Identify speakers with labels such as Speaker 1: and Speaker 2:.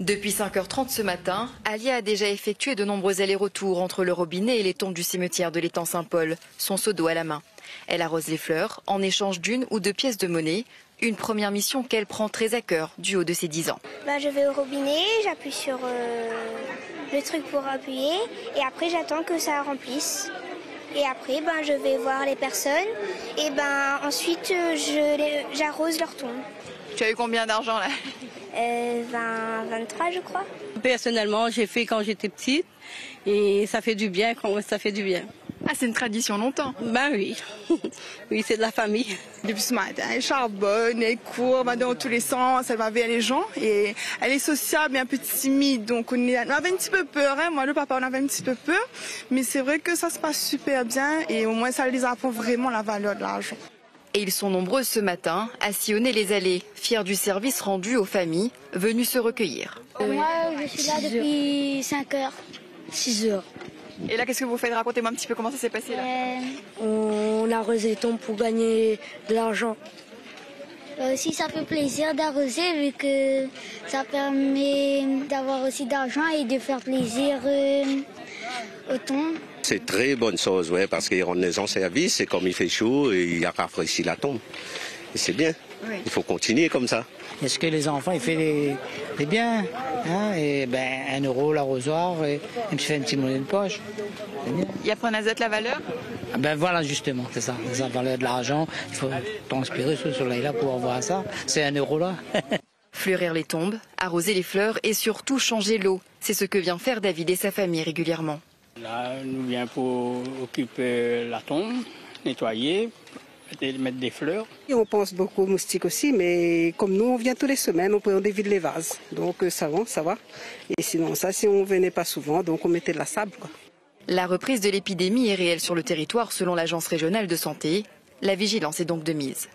Speaker 1: Depuis 5h30 ce matin, Alia a déjà effectué de nombreux allers-retours entre le robinet et les tombes du cimetière de l'étang Saint-Paul, son seau d'eau à la main. Elle arrose les fleurs en échange d'une ou deux pièces de monnaie, une première mission qu'elle prend très à cœur du haut de ses 10 ans.
Speaker 2: Je vais au robinet, j'appuie sur le truc pour appuyer et après j'attends que ça remplisse. Et après je vais voir les personnes et ensuite j'arrose leur tombe.
Speaker 1: Tu as eu combien d'argent là?
Speaker 2: 23 je crois.
Speaker 3: Personnellement, j'ai fait quand j'étais petite et ça fait du bien quand ça fait du bien.
Speaker 1: Ah, c'est une tradition longtemps.
Speaker 3: Ben oui, oui, c'est de la famille.
Speaker 4: Depuis ce matin, elle charbonne, elle court, va dans tous les sens, elle va vers les gens et elle est sociable et un peu timide. Donc on avait un petit peu peur, moi le papa on avait un petit peu peur, mais c'est vrai que ça se passe super bien et au moins ça les apprend vraiment la valeur de l'argent.
Speaker 1: Et ils sont nombreux ce matin à sillonner les allées, fiers du service rendu aux familles venues se recueillir.
Speaker 2: Moi je suis là depuis 5 heures.
Speaker 5: 6 heures.
Speaker 1: Et là, qu'est-ce que vous faites? Racontez-moi un petit peu comment ça s'est passé là.
Speaker 5: On arrose les tombes pour gagner de l'argent.
Speaker 2: Aussi, ça fait plaisir d'arroser vu que ça permet d'avoir aussi d'argent et de faire plaisir aux tombes.
Speaker 6: C'est une très bonne chose, parce qu'ils rendent les gens service et comme il fait chaud, il rafraîchit la tombe. Et c'est bien. Oui. Il faut continuer comme ça.
Speaker 7: Est-ce que les enfants, ils font des biens et 1 euro l'arrosoir, et ils me fait un petit monnaie de poche.
Speaker 1: Ils apprennent à zette la valeur?
Speaker 7: Voilà, justement, c'est ça. C'est la valeur de l'argent. Il faut transpirer sur le soleil là pour avoir ça. C'est 1 euro là.
Speaker 1: Fleurir les tombes, arroser les fleurs et surtout changer l'eau. C'est ce que vient faire David et sa famille régulièrement.
Speaker 8: Là, nous vient pour occuper la tombe, nettoyer, mettre des fleurs.
Speaker 9: Et on pense beaucoup aux moustiques aussi, mais comme nous, on vient toutes les semaines, on dévide les vases. Donc ça va. Et sinon, si on venait pas souvent, donc on mettait de la sable, quoi.
Speaker 1: La reprise de l'épidémie est réelle sur le territoire selon l'Agence régionale de santé. La vigilance est donc de mise.